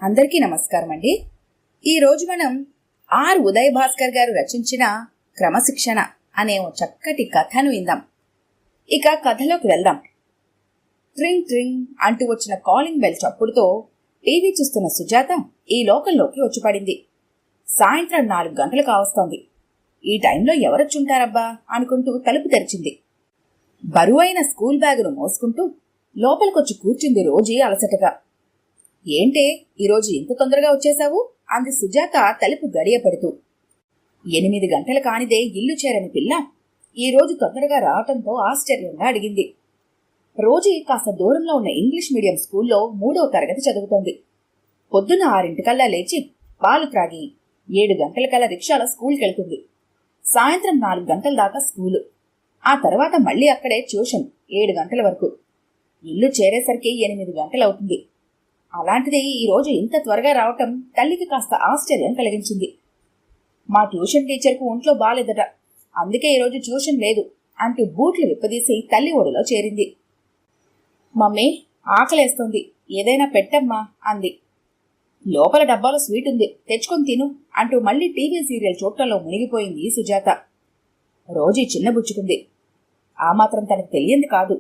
అందరికీ నమస్కారం అండి. ఈరోజు మనం ఉదయ్ భాస్కర్ గారు రచించిన క్రమశిక్షణ అనే ఓ చక్కటి కథను విందాం. ఇక కథలోకి వెళ్దాం. ట్రింగ్ ట్రింగ్ అంటూ వచ్చిన కాలింగ్ బెల్ చప్పుడుతో టీవీ చూస్తున్న సుజాత ఈ లోకంలోకి వచ్చి పడింది. సాయంత్రం 4 గంటలు కావస్తోంది. ఈ టైంలో ఎవరొచ్చుంటారబ్బా అనుకుంటూ తలుపు తెరిచింది. బరువైన స్కూల్ బ్యాగును మోసుకుంటూ లోపలికొచ్చి కూర్చుంది రోజీ అలసటగా. ఏంటే ఈరోజు ఇంత తొందరగా వచ్చేశావు అంది సుజాత తలుపు గడియ పెడుతూ. 8 గంటలు కానిదే ఇల్లు చేరని పిల్ల ఈరోజు తొందరగా రావటంతో ఆశ్చర్యంగా అడిగింది. రోజీ కాస్త దూరంలో ఉన్న ఇంగ్లీష్ మీడియం స్కూల్లో 3వ తరగతి చదువుతోంది. పొద్దున్న 6 లేచి పాలు త్రాగి 7 గంటలకల్లా రిక్షాలో స్కూల్కెళ్తుంది. సాయంత్రం 4 గంటల దాకా స్కూలు. ఆ తర్వాత మళ్లీ అక్కడే ట్యూషన్ 7 గంటల వరకు. ఇల్లు చేరేసరికి 8 గంటలవుతుంది. అలాంటిది ఈరోజు ఇంత త్వరగా రావటం తల్లికి కాస్త ఆశ్చర్యం కలిగించింది. మా ట్యూషన్ టీచర్కు ఒంట్లో బాలేదట, అందుకే ఈరోజు ట్యూషన్ లేదు అంటూ బూట్లు విప్పదీసి తల్లి ఒడిలో చేరింది. మమ్మీ, ఆకలేస్తోంది, ఏదైనా పెట్టమ్మా అంది. లోపల డబ్బాలో స్వీట్ ఉంది, తెచ్చుకొని తిను అంటూ మళ్లీ టీవీ సీరియల్ చూడటంలో మునిగిపోయింది సుజాత. రోజీ చిన్నబుచ్చుకుంది. ఆ మాత్రం తనకు తెలియంది కాదు.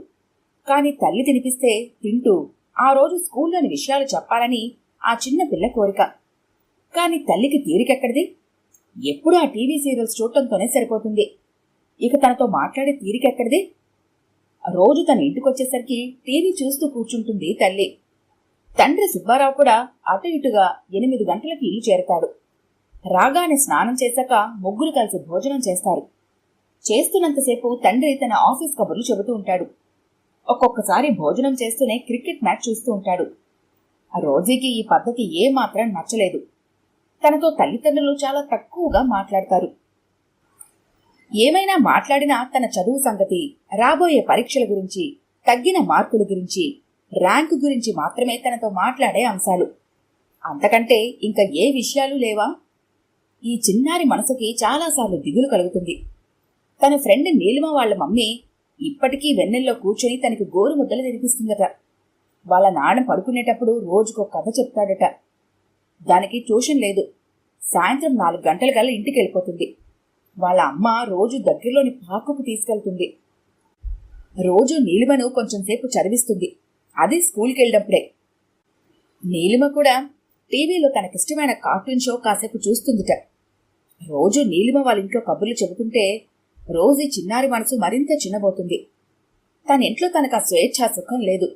కాని తల్లి తినిపిస్తే తింటూ ఆ రోజు స్కూల్లోని విషయాలు చెప్పాలని ఆ చిన్న పిల్ల కోరిక. కాని తల్లికి తీరికెక్కడిది? ఎప్పుడూ ఆ టీవీ సీరియల్స్ చూడటంతోనే సరిపోతుంది. ఇక తనతో మాట్లాడే తీరికెక్కడిది? రోజు తన ఇంటికొచ్చేసరికి టీవీ చూస్తూ కూర్చుంటుంది తల్లి. తండ్రి సుబ్బారావు కూడా అటు ఇటుగా 8 గంటలకి ఇల్లు చేరతాడు. రాగానే స్నానం చేశాక ముగ్గురు కలిసి భోజనం చేస్తారు. చేస్తున్నంతసేపు తండ్రి తన ఆఫీస్ కబుర్లు చెబుతూ ఉంటాడు. ఒక్కొక్కసారి భోజనం చేస్తూనే క్రికెట్ మ్యాచ్ చూస్తూ ఉంటాడు. రోజీకి ఈ పద్ధతి ఏమాత్రం నచ్చలేదు. తనతో తల్లిదండ్రులు చాలా తక్కువగా మాట్లాడతారు. ఏమైనా మాట్లాడినా తన చదువు సంగతి, రాబోయే పరీక్షల గురించి, తగ్గిన మార్కుల గురించి, ర్యాంకు గురించి మాత్రమే తనతో మాట్లాడే అంశాలు. అంతకంటే ఇంకా ఏ విషయాలు లేవా? ఈ చిన్నారి మనసుకి చాలాసార్లు దిగులు కలుగుతుంది. తన ఫ్రెండ్ నీలిమ వాళ్ల మమ్మీ ఇప్పటికీ వెన్నెల్లో కూర్చొని తనకి గోరు ముద్దలు తినిపిస్తుందట. వాళ్ళ నాన్న పడుకునేటప్పుడు రోజుకో కథ చెప్తాడట. దానికి ట్యూషన్ లేదు. సాయంత్రం 4 గంటలకల్లా ఇంటికి వెళ్ళిపోతుంది. వాళ్ళ అమ్మ రోజు దగ్గరలోని పార్కుకు తీసుకెళ్తుంది. రోజు నీలిమను కొంచెంసేపు చదివిస్తుంది. అది స్కూల్కి వెళ్ళినప్పుడే. నీలిమ కూడా టీవీలో తనకిష్టమైన కార్టూన్ షో కాసేపు చూస్తుందిట. రోజు నీలిమ వాళ్ళ ఇంట్లో కబుర్లు చెబుతుంటే రోజీ చిన్నారి మనసు మరింత చిన్నబోతుంది. తన ఇంట్లో తనకు ఆ స్వేచ్ఛా సుఖం లేదు.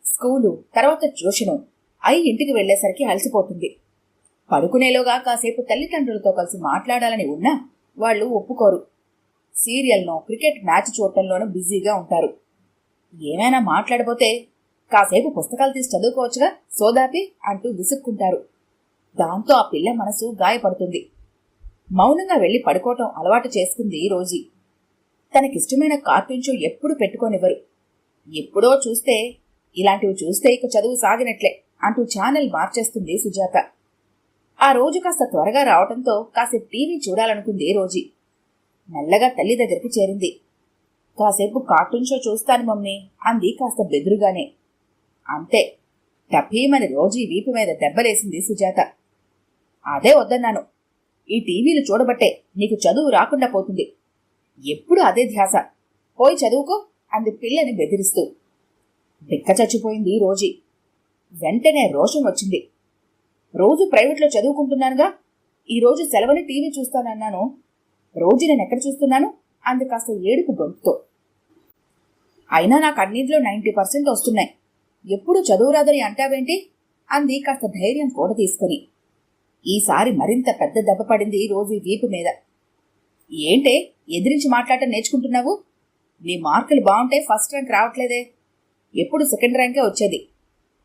స్కూలు, తర్వాత ట్యూషను అయి ఇంటికి వెళ్లేసరికి అలసిపోతుంది. పడుకునేలోగా కాసేపు తల్లిదండ్రులతో కలిసి మాట్లాడాలని ఉన్నా వాళ్లు ఒప్పుకోరు. సీరియల్నో క్రికెట్ మ్యాచ్ చూడటంలోనూ బిజీగా ఉంటారు. ఏమైనా మాట్లాడబోతే కాసేపు పుస్తకాలు తీసి చదువుకోవచ్చుగా సోదాపి అంటూ విసుక్కుంటారు. దాంతో ఆ పిల్ల మనసు గాయపడుతుంది. మౌనంగా వెళ్లి పడుకోవటం అలవాటు చేసుకుంది రోజీ. తనకిష్టమైన కార్టూన్ షో ఎప్పుడు పెట్టుకోనివ్వరు. ఎప్పుడో చూస్తే ఇలాంటివి చూస్తే ఇక చదువు సాగినట్లే అంటూ ఛానల్ మార్చేస్తుంది సుజాత. ఆ రోజు కాస్త త్వరగా రావటంతో కాసేపు టీవీ చూడాలనుకుంది రోజీ. మెల్లగా తల్లి దగ్గరికి చేరింది. కాసేపు కార్టూన్ షో చూస్తాను మమ్మీ అంది కాస్త బెదురుగానే. అంతే, టపీమని రోజీ వీపు మీద దెబ్బలేసింది సుజాత. అదే వద్దన్నాను. ఈ టీవీలు చూడబట్టే నీకు చదువు రాకుండా పోతుంది. ఎప్పుడు అదే ధ్యాస. పోయి చదువుకో అంది పిల్లని బెదిరిస్తూ. బిక్క చచ్చిపోయింది రోజీ. వెంటనే రోషం వచ్చింది. రోజు ప్రైవేట్లో చదువుకుంటున్నానుగా, ఈరోజు సెలవుని టీవీ చూస్తానన్నాను. రోజు నేనెక్కడ చూస్తున్నాను అంది కాస్త ఏడుపు గొంతుతో. అయినా నాకు అన్నింటిలో 90% వస్తున్నాయి. ఎప్పుడు చదువు రాదని అంటావేంటి అంది కాస్త ధైర్యం కూడా తీసుకుని. ఈసారి మరింత పెద్ద దెబ్బ పడింది రోజీ వీపు మీద. ఏంటే ఎదిరించి మాట్లాడటం నేర్చుకుంటున్నావు? నీ మార్కులు బాగుంటే ఫస్ట్ ర్యాంక్ రావట్లేదే. ఎప్పుడు సెకండ్ ర్యాంకే వచ్చేది.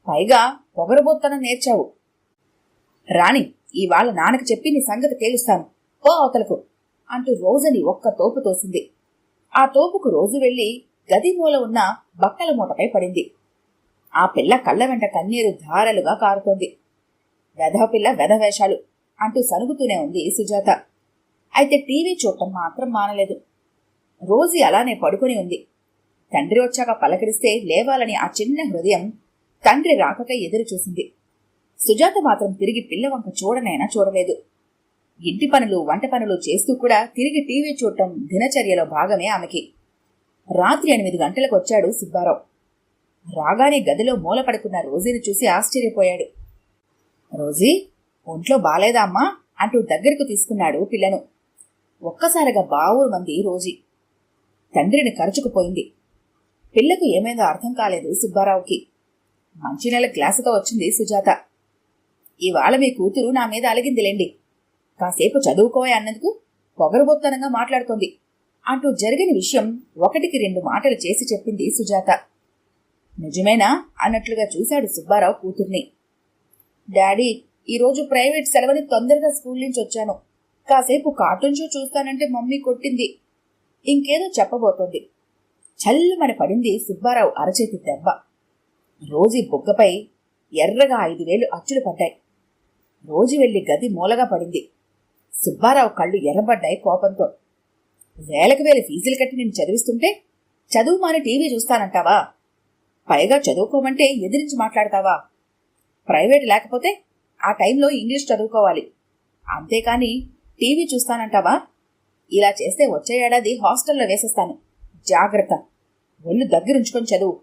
పైగా పొగరబోత్తనం నేర్చావు. రాణి, ఇవాళ నాన్నకు చెప్పి నీ సంగతి తేలుస్తాను, పో అవతలకు అంటూ రోజుని ఒక్క తోపు తోసింది. ఆ తోపుకు రోజు వెళ్లి గది మూల ఉన్న బట్టల మూటపై పడింది. ఆ పిల్ల కళ్ళ వెంట కన్నీరు ధారలుగా కారుతోంది. వెధపిల్ల వెధవేషాలు అంటూ సనుగుతూనే ఉంది సుజాత. అయితే టీవీ చూడటం మాత్రం మానలేదు. రోజీ అలానే పడుకుని ఉంది. తండ్రి వచ్చాక పలకరిస్తే లేవాలని ఆ చిన్న హృదయం తండ్రి రాకకై ఎదురు చూసింది. సుజాత మాత్రం తిరిగి పిల్ల వంక చూడనైనా చూడలేదు. ఇంటి పనులు, వంట పనులు చేస్తూ కూడా తిరిగి టీవీ చూడటం దినచర్యలో భాగమే ఆమెకి. రాత్రి 8 గంటలకు వచ్చాడు సుబ్బారావు. రాగానే గదిలో మూల పడుకున్న రోజీని చూసి ఆశ్చర్యపోయాడు. రోజీ, ఒంట్లో బాలేదా అమ్మా అంటూ దగ్గరకు తీసుకున్నాడు పిల్లను. ఒక్కసారిగా బావురు మంది రోజీ. తండ్రిని కరుచుకుపోయింది. పిల్లకు ఏమైందో అర్థం కాలేదు సుబ్బారావుకి. మంచినీళ్ళ గ్లాసుతో వచ్చింది సుజాత. ఇవాళ మీ కూతురు నా మీద అలిగిందిలేండి. కాసేపు చదువుకోవే అన్నందుకు పొగరుబోత్తనంగా మాట్లాడుతోంది అంటూ జరిగిన విషయం 1కి 2 మాటలు చేసి చెప్పింది సుజాత. నిజమేనా అన్నట్లుగా చూశాడు సుబ్బారావు కూతుర్ని. డాడీ, ఈరోజు ప్రైవేట్ సెలవుని తొందరగా స్కూల్ నుంచి వచ్చాను. కాసేపు కార్టూన్ షో చూస్తానంటే మమ్మీ కొట్టింది. ఇంకేదో చెప్పబోతోంది. చల్లుమని పడింది సుబ్బారావు అరచేతి దెబ్బ. రోజీ బుగ్గపై ఎర్రగా 5 వేలు అచ్చులు పడ్డాయి. రోజు వెళ్లి గది మూలగా పడింది. సుబ్బారావు కళ్ళు ఎర్రబడ్డాయి కోపంతో. వేలకు వేలు ఫీజులు కట్టి నేను చదివిస్తుంటే చదువు మాని టీవీ చూస్తానంటావా? పైగా చదువుకోమంటే ఎదిరించి మాట్లాడతావా? ప్రైవేట్ లేకపోతే ఆ టైంలో ఇంగ్లీష్ చదువుకోవాలి, అంతేకాని టీవీ చూస్తానంటావా? ఇలా చేస్తే వచ్చే ఏడాది హాస్టల్లో వేసేస్తాను. జాగ్రత్త, ఒళ్ళు దగ్గరుంచుకొని చదువు.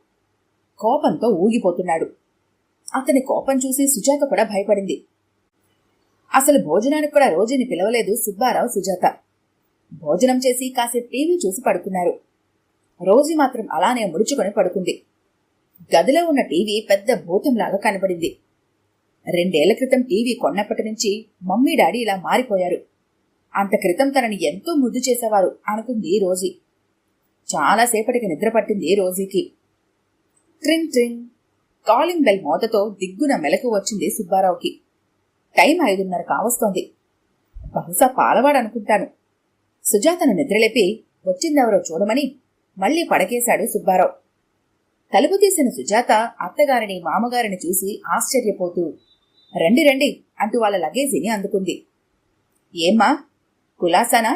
కోపంతో ఊగిపోతున్నాడు. అతని కోపం చూసి సుజాత కూడా భయపడింది. అసలు భోజనానికి కూడా రోజుని పిలవలేదు సుబ్బారావు, సుజాత. భోజనం చేసి కాసేపు టీవీ చూసి పడుకున్నారు. రోజు మాత్రం అలానే ముడుచుకొని పడుకుంది. గదిలో ఉన్న టీవీ పెద్ద భూతంలాగా కనబడింది. 2 ఏళ్ల క్రితం టీవీ కొన్నప్పటి నుంచి మమ్మీ డాడీ ఇలా మారిపోయారు. అంత క్రితం తనని ఎంతో ముద్దు చేసేవారు అనుకుంది రోజీ. చాలాసేపటికి నిద్ర పట్టింది రోజీకి. ట్రింగ్ ట్రింగ్ కాలింగ్ బెల్ మోతతో దిగ్గున మెలకు వచ్చింది సుబ్బారావుకి. టైం 5:30 కావస్తోంది. బహుశా పాలవాడనుకుంటాను. సుజాతను నిద్రలేపి వచ్చిందెవరో చూడమని మళ్లీ పడకేశాడు సుబ్బారావు. తలుపు తీసిన సుజాత అత్తగారిని, మామగారిని చూసి ఆశ్చర్యపోతూ రండి రండి అంటూ వాళ్ళ లగేజీని అందుకుంది. ఏమ్మా, కులాసానా?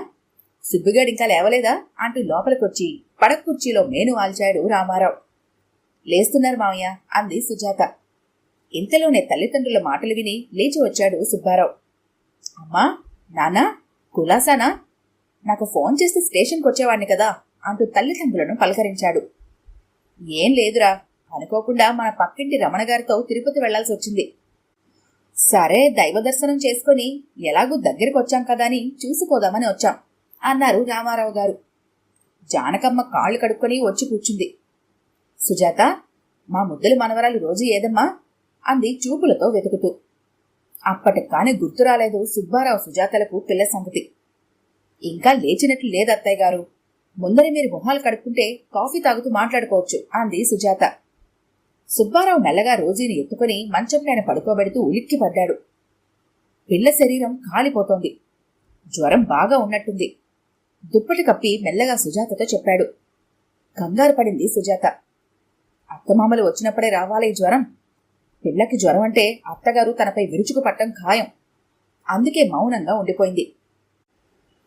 సుబ్బిగాడింకా లేవలేదా అంటూ లోపలికొచ్చి పడక కుర్చీలో మేను ఆల్చాడు రామారావు. లేస్తున్నారు మామయ్య అంది సుజాత. ఇంతలోనే తల్లిదండ్రుల మాటలు విని లేచి వచ్చాడు సుబ్బారావు. అమ్మా, నాన్నా, కులాసానా? నాకు ఫోన్ చేస్తే స్టేషన్కి వచ్చేవాడిని కదా అంటూ తల్లిదండ్రులను పలకరించాడు. ఏం లేదురా, అనుకోకుండా మన పక్కింటి రమణగారితో తిరుపతి వెళ్లాల్సి వచ్చింది. సరే, దైవ దర్శనం చేసుకుని ఎలాగూ దగ్గరికి వచ్చాం కదా అని చూసిపోదామని వచ్చాం అన్నారు రామారావు గారు. జానకమ్మ కాళ్ళు కడుక్కొని వచ్చి కూర్చుంది. సుజాత, మా ముద్దుల మనవరాలు రోజు ఏదమ్మా అంది చూపులతో వెతుకుతూ. అప్పటికి కాని గుర్తు రాలేదు సుబ్బారావు సుజాతలకు పిల్ల సంగతి. ఇంకా లేచినట్లు లేదత్తయ్య గారు, ముందర మీరు మొహాలు కడుక్కుంటే కాఫీ తాగుతూ మాట్లాడుకోవచ్చు అంది సుజాత. సుబ్బారావు మెల్లగా రోజీని ఎత్తుకుని మంచం పైన పడుకోబెడుతూ ఉలిక్కి పడ్డాడు. పిల్ల శరీరం కాలిపోతోంది. జ్వరం బాగా ఉన్నట్టుంది. దుప్పటి కప్పి మెల్లగా సుజాతతో చెప్పాడు. కంగారు పడింది సుజాత. అత్తమామలు వచ్చినప్పుడే రావాలి ఈ జ్వరం. పిల్లకి జ్వరం అంటే అత్తగారు తనపై విరుచుకు పట్టం ఖాయం. అందుకే మౌనంగా ఉండిపోయింది.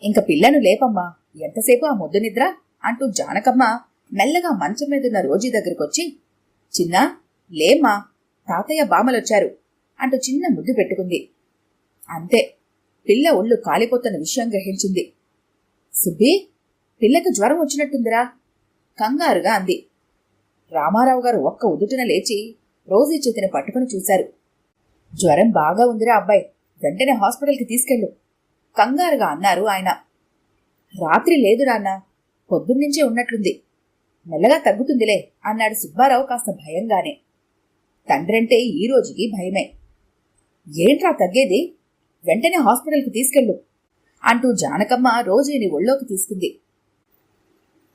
ఇంక పిల్లను లేపమ్మా, ఎంతసేపు ఆ ముద్దు నిద్ర అంటూ జానకమ్మ మెల్లగా మంచం మీదున్న రోజీ దగ్గరకొచ్చి, చిన్నా లేమ్మా, తాతయ్య బామలొచ్చారు అంటూ చిన్న ముద్దు పెట్టుకుంది. అంతే, పిల్ల ఒళ్ళు కాలిపోతున్న విషయం గ్రహించింది. సుబ్బి, పిల్లకు జ్వరం వచ్చినట్టుందిరా కంగారుగా అంది. రామారావు గారు ఒక్క ఉదుటున లేచి రోజీ చేతిని పట్టుకుని చూశారు. జ్వరం బాగా ఉందిరా అబ్బాయి, వెంటనే హాస్పిటల్కి తీసుకెళ్ళు కంగారుగా అన్నారు ఆయన. రాత్రి లేదు నాన్న, పొద్దున్నుంచే ఉన్నట్లుంది, మెల్లగా తగ్గుతుందిలే అన్నాడు సుబ్బారావు కాస్త భయంగానే. తండ్రంటే ఈ రోజుకి భయమే. ఏంట్రా తగ్గేది, వెంటనే హాస్పిటల్కి తీసుకెళ్ళు అంటూ జానకమ్మ రోజీని ఒళ్ళోకి తీసుకుంది.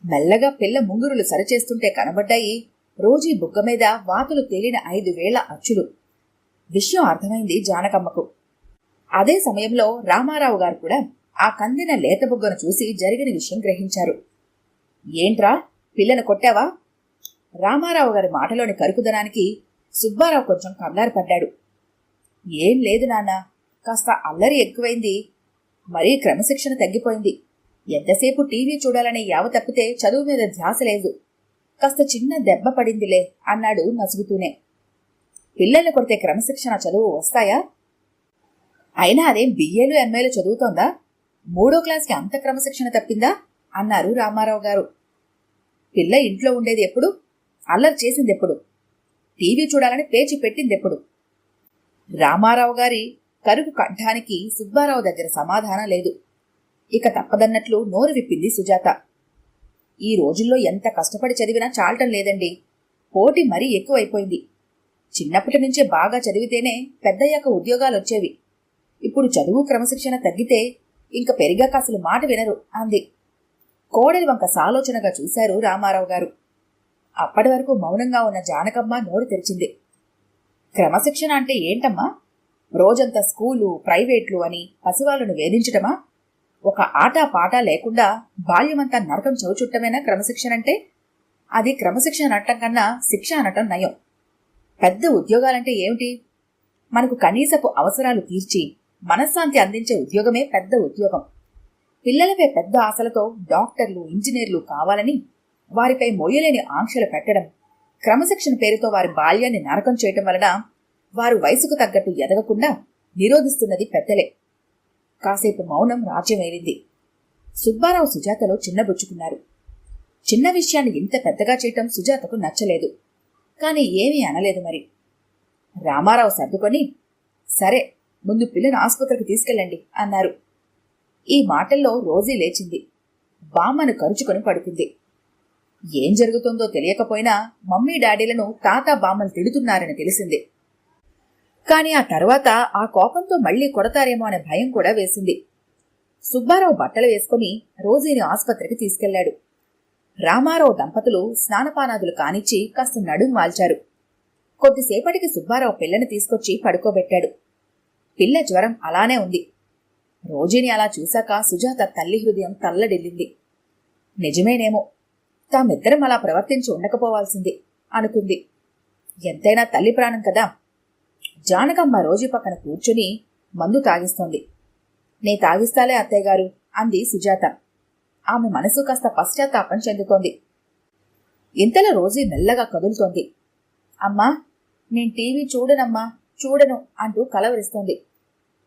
మెల్లగా పిల్ల ముంగురులు సరిచేస్తుంటే కనబడ్డాయి రోజీ బుగ్గ మీద వాతులు తేలిన 5 వేల అచ్చులు. విషయం అర్థమైంది జానకమ్మకు. అదే సమయంలో రామారావు గారు కూడా ఆ కందిన లేత బుగ్గను చూసి జరిగిన విషయం గ్రహించారు. ఏంట్రా, పిల్లను కొట్టావా? రామారావు గారి మాటలోని కరుకుదనానికి సుబ్బారావు కొంచెం కంగారు పడ్డాడు. ఏం లేదు నాన్న, కాస్త అల్లరి ఎక్కువైంది, మరీ క్రమశిక్షణ తగ్గిపోయింది. ఎంతసేపు టీవీ చూడాలనే యావ తప్పితే చదువు మీద ధ్యాస లేదు. కాస్త చిన్న దెబ్బ పడిందిలే అన్నాడు నసుగుతూనే. పిల్లల్ని కొడితే క్రమశిక్షణ చదువు వస్తాయా? అయినా అదేం బిఏలు ఎంఏలు చదువుతోందా? 3వ క్లాస్కి అంత క్రమశిక్షణ తప్పిందా అన్నారు రామారావు గారు. పిల్ల ఇంట్లో ఉండేది ఎప్పుడు? అల్లరి చేసిందెప్పుడు? టీవీ చూడాలని పేచి పెట్టిందెప్పుడు? రామారావు గారి కరుకు కంఠానికి సుబ్బారావు దగ్గర సమాధానం లేదు. ఇక తప్పదన్నట్లు నోరు విప్పింది సుజాత. ఈ రోజుల్లో ఎంత కష్టపడి చదివినా చాలటం లేదండి. పోటీ మరీ ఎక్కువైపోయింది. చిన్నప్పటి నుంచే బాగా చదివితేనే పెద్దయ్యాక ఉద్యోగాలొచ్చేవి. ఇప్పుడు చదువు క్రమశిక్షణ తగ్గితే ఇంక పెరిగాక అసలు మాట వినరు అంది. కోడలి వంక సాలోచనగా చూశారు రామారావు గారు. అప్పటి వరకు మౌనంగా ఉన్న జానకమ్మ నోరు తెరిచింది. క్రమశిక్షణ అంటే ఏంటమ్మా? రోజంతా స్కూలు, ప్రైవేట్లు అని పసివాళ్లను వేధించటమా? ఒక ఆటా పాటా లేకుండా బాల్యమంతా నరకం చవిచుట్టమేనా క్రమశిక్షణ అంటే? అది క్రమశిక్షణ అనటం కన్నా శిక్ష అనటం నయం. పెద్ద ఉద్యోగాలంటే ఏమిటి? మనకు కనీసపు అవసరాలు తీర్చి మనశ్శాంతి అందించే ఉద్యోగమే పెద్ద ఉద్యోగం. పిల్లలపై పెద్ద ఆశలతో డాక్టర్లు, ఇంజనీర్లు కావాలని వారిపై మోయలేని ఆంక్షలు పెట్టడం, క్రమశిక్షణ పేరుతో వారి బాల్యాన్ని నరకం చేయటం వలన వారు వయసుకు తగ్గట్టు ఎదగకుండా నిరోధిస్తున్నది పెద్దలే. కాసేపు మౌనం రాజ్యమేలింది. సుబ్బారావు సుజాతలో చిన్నబుచ్చుకున్నారు. చిన్న విషయాన్ని ఇంత పెద్దగా చేయటం సుజాతకు నచ్చలేదు. కాని ఏమీ అనలేదు. మరి రామారావు సర్దుకొని, సరే ముందు పిల్లని ఆసుపత్రికి తీసుకెళ్ళండి అన్నారు. ఈ మాటల్లో రోజీ లేచింది. బామ్మను కరుచుకొని పడుకుంది. ఏం జరుగుతుందో తెలియకపోయినా మమ్మీ డాడీలను తాత బామ్మలు తిడుతున్నారని తెలిసింది. కాని ఆ తర్వాత ఆ కోపంతో మళ్లీ కొడతారేమో అనే భయం కూడా వేసింది. సుబ్బారావు బట్టలు వేసుకుని రోజీని ఆసుపత్రికి తీసుకెళ్లాడు. రామారావు దంపతులు స్నానపానాదులు కానిచ్చి కాస్త నడుం వాల్చారు. కొద్దిసేపటికి సుబ్బారావు పిల్లని తీసుకొచ్చి పడుకోబెట్టాడు. పిల్ల జ్వరం అలానే ఉంది. రోజీని అలా చూశాక సుజాత తల్లి హృదయం తల్లడిల్లింది. నిజమేనేమో, తామిద్దరం అలా ప్రవర్తించి ఉండకపోవాల్సింది అనుకుంది. ఎంతైనా తల్లి ప్రాణం కదా. జానకమ్మ రోజీ పక్కన కూర్చుని మందు తాగిస్తోంది. నే తాగిస్తాలే అత్తయ్యగారు అంది సుజాత. ఆమె మనసు కాస్త పశ్చాత్తాపం చెందుతోంది. ఇంతలో రోజీ మెల్లగా కదులుతోంది. అమ్మా, నేను టీవీ చూడనమ్మా, చూడను అంటూ కలవరిస్తోంది.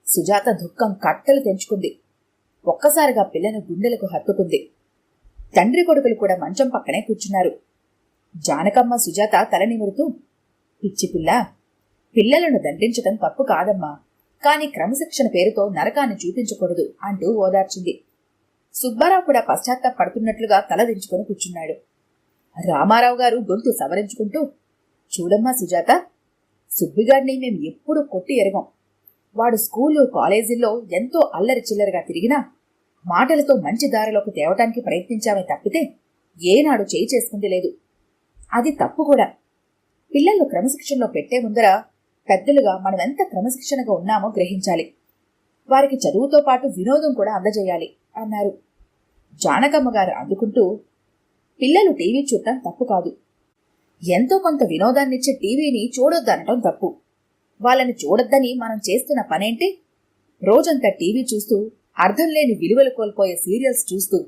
సుజాత దుఃఖం కట్టలు తెంచుకుంది. ఒక్కసారిగా పిల్లను గుండెలకు హత్తుకుంది. తండ్రి కొడుకులు కూడా మంచం పక్కనే కూర్చున్నారు. జానకమ్మ సుజాత తల నిమురుతూ, పిచ్చి పిల్ల, పిల్లలను దండించటం తప్పు కాదమ్మా, కాని క్రమశిక్షణ పేరుతో నరకాన్ని చూపించకూడదు అంటూ ఓదార్చింది. సుబ్బారావు కూడా పశ్చాత్తాపడుతున్నట్లుగా తల దించుకొని కూర్చున్నాడు. రామారావు గారు గొంతు సవరించుకుంటూ, చూడమ్మా సుజాత, సుబ్బిగాడిని మేం ఎప్పుడూ కొట్టి ఎరగం. వాడు స్కూలు, కాలేజీల్లో ఎంతో అల్లరి చిల్లరగా తిరిగినా మాటలతో మంచి దారిలోకి తేవటానికి ప్రయత్నించామే తప్పితే ఏనాడు చేయి చేసుకుంది లేదు. అది తప్పు కూడా. పిల్లలను క్రమశిక్షణలో పెట్టే ముందర పెద్దలుగా మనమెంత క్రమశిక్షణగా ఉన్నామో గ్రహించాలి. వారికి చదువుతో పాటు వినోదం కూడా అందజేయాలి అన్నారు. జానకమ్మ గారు అందుకుంటూ, పిల్లలు టీవీ చూడటం తప్పు కాదు. ఎంతో కొంత వినోదాన్నిచ్చే టీవీని చూడొద్దనటం తప్పు. వాళ్ళని చూడొద్దని మనం చేస్తున్న పనేంటి? రోజంతా టీవీ చూస్తూ అర్థం లేని విలువలు కోల్పోయే సీరియల్స్ చూస్తూ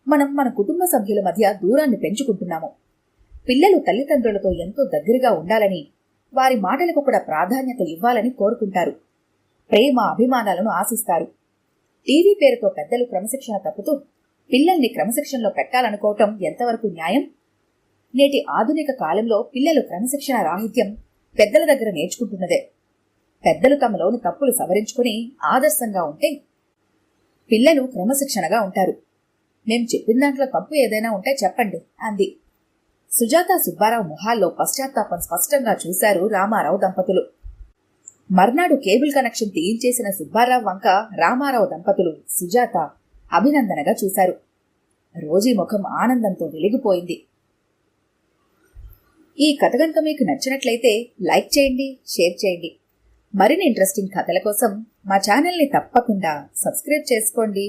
మనం మన కుటుంబ సభ్యుల మధ్య దూరాన్ని పెంచుకుంటున్నాము. పిల్లలు తల్లిదండ్రులతో ఎంతో దగ్గరగా ఉండాలని, వారి మాటలకు కూడా ప్రాధాన్యత ఇవ్వాలని కోరుకుంటారు. ప్రేమ, అభిమానాలను ఆశిస్తారు. టీవీ పేరుతో పెద్దలు క్రమశిక్షణ తప్పుతూ పిల్లల్ని క్రమశిక్షణలో పెట్టాలనుకోవటం ఎంతవరకు న్యాయం? నేటి ఆధునిక కాలంలో పిల్లలు క్రమశిక్షణ రాహిత్యం పెద్దల దగ్గర నేర్చుకుంటున్నదే. పెద్దలు తమలోని తప్పులు సవరించుకుని ఆదర్శంగా ఉంటే పిల్లలు క్రమశిక్షణగా ఉంటారు. మేం చెప్పిన దాంట్లో తప్పు ఏదైనా ఉంటే చెప్పండి అంది. సుజాత, సుబ్బారావు మొహాల్లో పశ్చాత్తాపం స్పష్టంగా చూశారు రామారావు దంపతులు. మర్నాడు కేబుల్ కనెక్షన్ తీయించేసిన సుబ్బారావు వంక రామారావు దంపతులు, సుజాత అభినందనగా చూశారు. రోజీ ముఖం ఆనందంతో వెలిగిపోయింది. ఈ కథ గనుక మీకు నచ్చినట్లయితే లైక్ చేయండి, షేర్ చేయండి. మరిన్ని ఇంట్రెస్టింగ్ కథల కోసం మా ఛానల్ని తప్పకుండా సబ్స్క్రైబ్ చేసుకోండి.